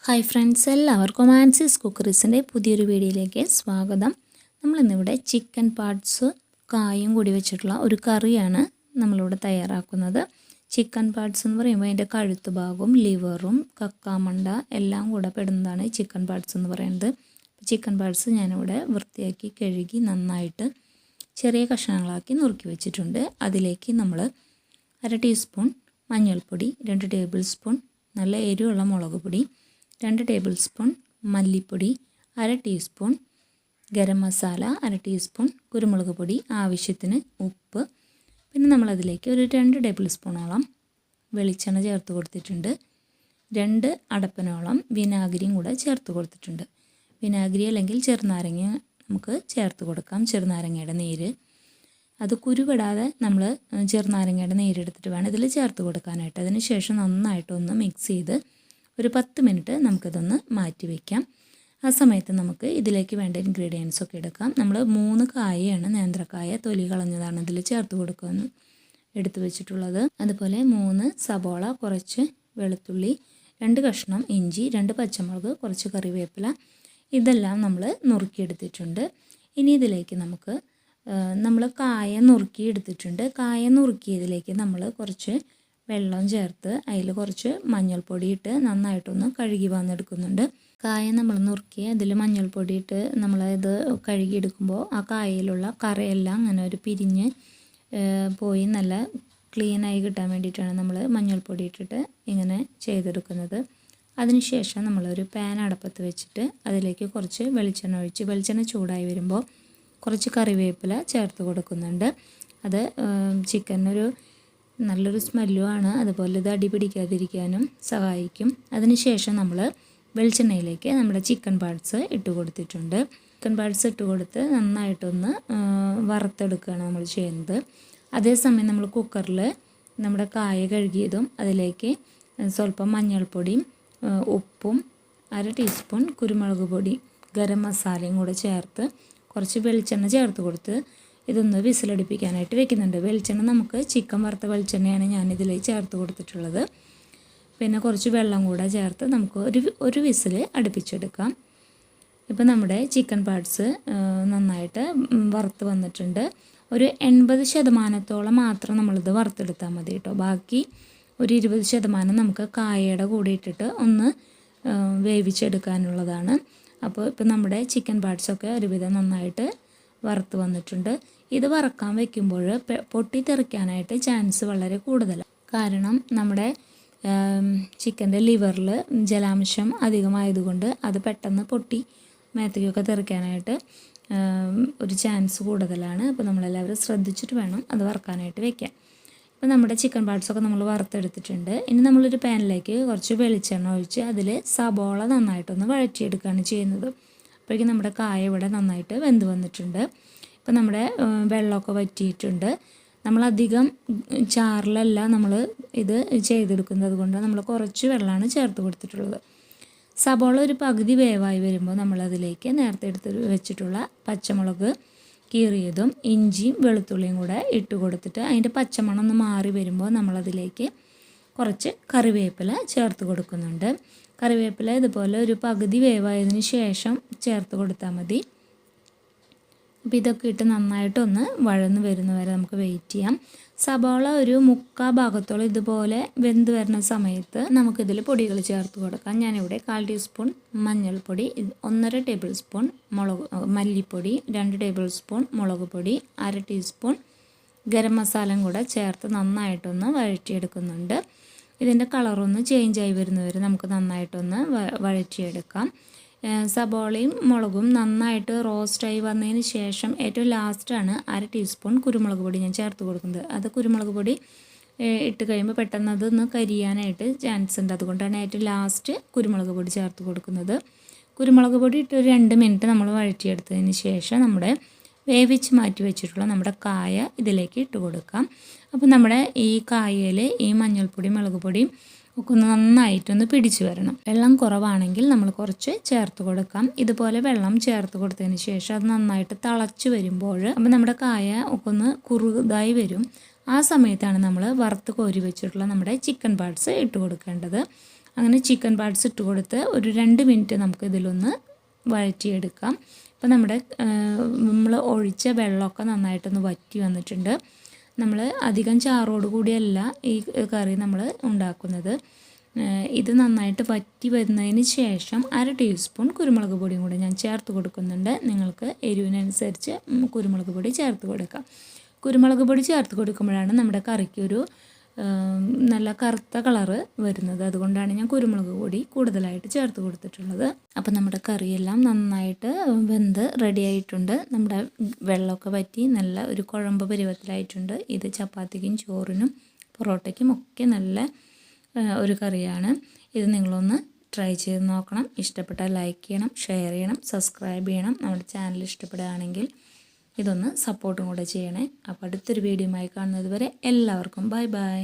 Hi friends, എല്ലാവർക്കും ആൻസീസ് കുക്കറീസിൻ്റെ പുതിയൊരു വീഡിയോയിലേക്ക് സ്വാഗതം. നമ്മളിന്നിവിടെ ചിക്കൻ പാർട്സ് കായും കൂടി വെച്ചിട്ടുള്ള ഒരു കറിയാണ് നമ്മളിവിടെ തയ്യാറാക്കുന്നത്. ചിക്കൻ പാർട്സ് എന്ന് പറയുമ്പോൾ അതിൻ്റെ കഴുത്ത് ഭാഗവും ലിവറും കക്കാമണ്ട എല്ലാം കൂടെ പെടുന്നതാണ് ചിക്കൻ പാർട്സ് എന്ന് പറയുന്നത്. ചിക്കൻ പാർട്സ് ഞാനിവിടെ വൃത്തിയാക്കി കഴുകി നന്നായിട്ട് ചെറിയ കഷ്ണങ്ങളാക്കി നുറുക്കി വെച്ചിട്ടുണ്ട്. അതിലേക്ക് നമ്മൾ 1/2 ടീസ്പൂൺ മഞ്ഞൾപ്പൊടി, 2 ടേബിൾ സ്പൂൺ നല്ല എരിവുള്ള മുളക് പൊടി, 2 ടേബിൾ സ്പൂൺ മല്ലിപ്പൊടി, 1/2 ടീസ്പൂൺ ഗരം മസാല, 1/2 ടീസ്പൂൺ കുരുമുളക് പൊടി, ആവശ്യത്തിന് ഉപ്പ്, പിന്നെ നമ്മളതിലേക്ക് ഒരു 2 ടേബിൾ സ്പൂണോളം വെളിച്ചെണ്ണ ചേർത്ത് കൊടുത്തിട്ടുണ്ട്. 2 അടപ്പനോളം വിനാഗിരിയും കൂടെ ചേർത്ത് കൊടുത്തിട്ടുണ്ട്. വിനാഗിരി അല്ലെങ്കിൽ ചെറുനാരങ്ങ നമുക്ക് ചേർത്ത് കൊടുക്കാം. ചെറുനാരങ്ങയുടെ നീര് അത് കുരുവിടാതെ നമ്മൾ ചെറുനാരങ്ങയുടെ നീരെടുത്തിട്ട് വേണം ഇതിൽ ചേർത്ത് കൊടുക്കാനായിട്ട്. അതിന് ശേഷം നന്നായിട്ടൊന്ന് മിക്സ് ചെയ്ത് ഒരു 10 മിനിറ്റ് നമുക്കിതൊന്ന് മാറ്റി വയ്ക്കാം. ആ സമയത്ത് നമുക്ക് ഇതിലേക്ക് വേണ്ട ഇൻഗ്രീഡിയൻസ് ഒക്കെ എടുക്കാം. നമ്മൾ 3 കായയാണ്, നേന്ത്രക്കായ തൊലി കളഞ്ഞതാണ് ഇതിൽ ചേർത്ത് കൊടുക്കുമെന്ന് എടുത്തു വെച്ചിട്ടുള്ളത്. അതുപോലെ 3 സബോള, കുറച്ച് വെളുത്തുള്ളി, 2 കഷ്ണം ഇഞ്ചി, 2 പച്ചമുളക്, കുറച്ച് കറിവേപ്പില, ഇതെല്ലാം നമ്മൾ നുറുക്കിയെടുത്തിട്ടുണ്ട്. ഇനി ഇതിലേക്ക് നമുക്ക് നമ്മൾ കായ നുറുക്കി എടുത്തിട്ടുണ്ട്. കായ നുറുക്കിയതിലേക്ക് നമ്മൾ കുറച്ച് വെള്ളം ചേർത്ത് അതിൽ കുറച്ച് മഞ്ഞൾപ്പൊടി ഇട്ട് നന്നായിട്ടൊന്ന് കഴുകി വന്നെടുക്കുന്നുണ്ട്. കായ നമ്മൾ നുറുക്കി അതിൽ മഞ്ഞൾപ്പൊടി ഇട്ട് നമ്മളത് കഴുകിയെടുക്കുമ്പോൾ ആ കായയിലുള്ള കറയെല്ലാം അങ്ങനെ ഒരു പിരിഞ്ഞ് പോയി നല്ല ക്ലീനായി കിട്ടാൻ വേണ്ടിയിട്ടാണ് നമ്മൾ മഞ്ഞൾപ്പൊടി ഇട്ടിട്ട് ഇങ്ങനെ ചെയ്തെടുക്കുന്നത്. അതിനുശേഷം നമ്മളൊരു പാൻ അടപ്പത്ത് വെച്ചിട്ട് അതിലേക്ക് കുറച്ച് വെളിച്ചെണ്ണ ഒഴിച്ച് വെളിച്ചെണ്ണ ചൂടായി വരുമ്പോൾ കുറച്ച് കറിവേപ്പില ചേർത്ത് കൊടുക്കുന്നുണ്ട്. അത് ചിക്കനൊരു നല്ലൊരു സ്മെല്ലുമാണ്, അതുപോലെ ഇത് അടി പിടിക്കാതിരിക്കാനും സഹായിക്കും. അതിനുശേഷം നമ്മൾ വെളിച്ചെണ്ണയിലേക്ക് നമ്മുടെ ചിക്കൻ പാർട്സ് ഇട്ട് കൊടുത്തിട്ടുണ്ട്. ചിക്കൻ പാർട്സ് ഇട്ട് കൊടുത്ത് നന്നായിട്ടൊന്ന് വറുത്തെടുക്കുകയാണ് നമ്മൾ ചെയ്യുന്നത്. അതേസമയം നമ്മൾ കുക്കറിൽ നമ്മുടെ കായ കഴുകിയതും അതിലേക്ക് സ്വല്പം മഞ്ഞൾപ്പൊടിയും ഉപ്പും 1/2 ടീസ്പൂൺ കുരുമുളക് പൊടി, ഗരം മസാലയും കൂടെ ചേർത്ത് കുറച്ച് വെളിച്ചെണ്ണ ചേർത്ത് കൊടുത്ത് ഇതൊന്ന് വിസിലടിപ്പിക്കാനായിട്ട് വെക്കുന്നുണ്ട്. വെളിച്ചെണ്ണ നമുക്ക് ചിക്കൻ വറുത്ത വെളിച്ചെണ്ണയാണ് ഞാനിതിൽ ചേർത്ത് കൊടുത്തിട്ടുള്ളത്. പിന്നെ കുറച്ച് വെള്ളം കൂടെ ചേർത്ത് നമുക്ക് ഒരു വിസിൽ അടുപ്പിച്ചെടുക്കാം. ഇപ്പോൾ നമ്മുടെ ചിക്കൻ പാർട്സ് നന്നായിട്ട് വറുത്ത് വന്നിട്ടുണ്ട്. ഒരു 80% മാത്രം നമ്മളിത് വറുത്തെടുത്താൽ മതി കേട്ടോ. ബാക്കി ഒരു 20% നമുക്ക് കായയുടെ കൂടെ ഇട്ടിട്ട് ഒന്ന് വേവിച്ചെടുക്കാനുള്ളതാണ്. അപ്പോൾ ഇപ്പോൾ നമ്മുടെ ചിക്കൻ പാർട്സൊക്കെ ഒരുവിധം നന്നായിട്ട് വറുത്ത് വന്നിട്ടുണ്ട്. ഇത് വറക്കാൻ വെക്കുമ്പോൾ പൊട്ടിത്തെറിക്കാനായിട്ട് ചാൻസ് വളരെ കൂടുതലാണ്. കാരണം നമ്മുടെ ചിക്കൻ്റെ ലിവറിൽ ജലാംശം അധികമായതുകൊണ്ട് അത് പെട്ടെന്ന് പൊട്ടി മേത്തേക്കൊക്കെ തെറിക്കാനായിട്ട് ഒരു ചാൻസ് കൂടുതലാണ്. അപ്പോൾ നമ്മളെല്ലാവരും ശ്രദ്ധിച്ചിട്ട് വേണം അത് വറക്കാനായിട്ട് വെക്കാൻ. ഇപ്പോൾ നമ്മുടെ ചിക്കൻ പാർട്സൊക്കെ നമ്മൾ വറുത്തെടുത്തിട്ടുണ്ട്. ഇനി നമ്മളൊരു പാനിലേക്ക് കുറച്ച് വെളിച്ചെണ്ണ ഒഴിച്ച് അതിൽ സബോള നന്നായിട്ടൊന്ന് വഴറ്റിയെടുക്കുകയാണ് ചെയ്യുന്നത്. അപ്പോഴേക്കും നമ്മുടെ കായ ഇവിടെ നന്നായിട്ട് വെന്ത് വന്നിട്ടുണ്ട്. ഇപ്പോൾ നമ്മുടെ വെള്ളമൊക്കെ വറ്റിയിട്ടുണ്ട്. നമ്മളധികം ചാറിലല്ല നമ്മൾ ഇത് ചെയ്തെടുക്കുന്നത് കൊണ്ട് നമ്മൾ കുറച്ച് വെള്ളമാണ് ചേർത്ത് കൊടുത്തിട്ടുള്ളത്. സബോള ഒരു പകുതി വേവായി വരുമ്പോൾ നമ്മളതിലേക്ക് നേരത്തെ എടുത്ത് വെച്ചിട്ടുള്ള പച്ചമുളക് കീറിയതും ഇഞ്ചിയും വെളുത്തുള്ളിയും കൂടെ ഇട്ട് കൊടുത്തിട്ട് അതിൻ്റെ പച്ചമണം ഒന്ന് മാറി വരുമ്പോൾ നമ്മളതിലേക്ക് കുറച്ച് കറിവേപ്പില ചേർത്ത് കൊടുക്കുന്നുണ്ട്. കറിവേപ്പില ഇതുപോലെ ഒരു പകുതി വേവായതിന് ശേഷം ചേർത്ത് കൊടുത്താൽ മതി. അപ്പോൾ ഇതൊക്കെ ഇട്ട് നന്നായിട്ടൊന്ന് വഴന്ന് വരുന്നവരെ നമുക്ക് വെയിറ്റ് ചെയ്യാം. സബോള ഒരു 3/4 ഭാഗത്തോളം ഇതുപോലെ വെന്ത് വരുന്ന സമയത്ത് നമുക്കിതിൽ പൊടികൾ ചേർത്ത് കൊടുക്കാം. ഞാനിവിടെ 1/4 ടീസ്പൂൺ മഞ്ഞൾപ്പൊടി, 1.5 ടേബിൾ സ്പൂൺ മല്ലിപ്പൊടി, 2 ടേബിൾ സ്പൂൺ മുളക് പൊടി, 1/2 ടീസ്പൂൺ ഗരം മസാലയും കൂടെ ചേർത്ത് നന്നായിട്ടൊന്ന് വഴറ്റിയെടുക്കുന്നുണ്ട്. ഇതിൻ്റെ കളറൊന്ന് ചേഞ്ചായി വരുന്നവരെ നമുക്ക് നന്നായിട്ടൊന്ന് വഴറ്റിയെടുക്കാം. സബോളയും മുളകും നന്നായിട്ട് റോസ്റ്റായി വന്നതിന് ശേഷം ഏറ്റവും ലാസ്റ്റാണ് 1/2 ടീസ്പൂൺ കുരുമുളക് പൊടി ഞാൻ ചേർത്ത് കൊടുക്കുന്നത്. അത് കുരുമുളക് പൊടി ഇട്ട് കഴിയുമ്പോൾ പെട്ടെന്ന് അതൊന്ന് കരിയാനായിട്ട് ചാൻസ് ഉണ്ട്. അതുകൊണ്ടാണ് ഏറ്റവും ലാസ്റ്റ് കുരുമുളക് പൊടി ചേർത്ത് കൊടുക്കുന്നത്. കുരുമുളക് പൊടി ഇട്ട് ഒരു 2 മിനിറ്റ് നമ്മൾ വഴറ്റിയെടുത്തതിന് ശേഷം നമ്മുടെ വേവിച്ച് മാറ്റി വെച്ചിട്ടുള്ള നമ്മുടെ കായ ഇതിലേക്ക് ഇട്ട് കൊടുക്കാം. അപ്പോൾ നമ്മുടെ ഈ കായയിൽ ഈ മഞ്ഞൾപ്പൊടിയും മുളക് പൊടിയും ഒക്കെ ഒന്ന് നന്നായിട്ടൊന്ന് പിടിച്ചു വരണം. വെള്ളം കുറവാണെങ്കിൽ നമ്മൾ കുറച്ച് ചേർത്ത് കൊടുക്കാം. ഇതുപോലെ വെള്ളം ചേർത്ത് കൊടുത്തതിന് ശേഷം അത് നന്നായിട്ട് തിളച്ച് വരുമ്പോൾ അപ്പോൾ നമ്മുടെ കായ ഒക്കെ ഒന്ന് കുറുതായി വരും. ആ സമയത്താണ് നമ്മൾ വറുത്ത് കോരി വെച്ചിട്ടുള്ള നമ്മുടെ ചിക്കൻ പാർട്സ് ഇട്ട് കൊടുക്കേണ്ടത്. അങ്ങനെ ചിക്കൻ പാർട്സ് ഇട്ട് കൊടുത്ത് ഒരു 2 മിനിറ്റ് നമുക്ക് ഇതിലൊന്ന് വഴറ്റിയെടുക്കാം. അപ്പോൾ നമ്മുടെ നമ്മൾ ഒഴിച്ച വെള്ളമൊക്കെ നന്നായിട്ടൊന്ന് വറ്റി വന്നിട്ടുണ്ട്. നമ്മൾ അധികം ചാറോട് കൂടിയല്ല ഈ കറി നമ്മൾ ഉണ്ടാക്കുന്നത്. ഇത് നന്നായിട്ട് വറ്റി വരുന്നതിന് ശേഷം 1/2 ടീസ്പൂൺ കുരുമുളക് പൊടിയും കൂടി ഞാൻ ചേർത്ത് കൊടുക്കുന്നുണ്ട്. നിങ്ങൾക്ക് എരിവിനനുസരിച്ച് കുരുമുളക് പൊടി ചേർത്ത് കൊടുക്കാം. കുരുമുളക് പൊടി ചേർത്ത് കൊടുക്കുമ്പോഴാണ് നമ്മുടെ കറിക്കൊരു നല്ല കറുത്ത കളറ് വരുന്നത്. അതുകൊണ്ടാണ് ഞാൻ കുരുമുളക് പൊടി കൂടുതലായിട്ട് ചേർത്ത് കൊടുത്തിട്ടുള്ളത്. അപ്പോൾ നമ്മുടെ കറിയെല്ലാം നന്നായിട്ട് വെന്ത് റെഡി ആയിട്ടുണ്ട്. നമ്മുടെ വെള്ളമൊക്കെ വറ്റി നല്ല ഒരു കുഴമ്പ് പരുവത്തിലായിട്ടുണ്ട്. ഇത് ചപ്പാത്തിക്കും ചോറിനും പൊറോട്ടയ്ക്കും ഒക്കെ നല്ല ഒരു കറിയാണ്. ഇത് നിങ്ങളൊന്ന് ട്രൈ ചെയ്ത് നോക്കണം. ഇഷ്ടപ്പെട്ടാൽ ലൈക്ക് ചെയ്യണം, ഷെയർ ചെയ്യണം, സബ്സ്ക്രൈബ് ചെയ്യണം. നമ്മുടെ ചാനൽ ഇഷ്ടപ്പെടുകയാണെങ്കിൽ ഇതൊന്ന് സപ്പോർട്ടും കൂടെ ചെയ്യണേ. അപ്പോൾ അടുത്തൊരു വീഡിയോയുമായി കാണുന്നത് വരെ എല്ലാവർക്കും ബൈ ബൈ.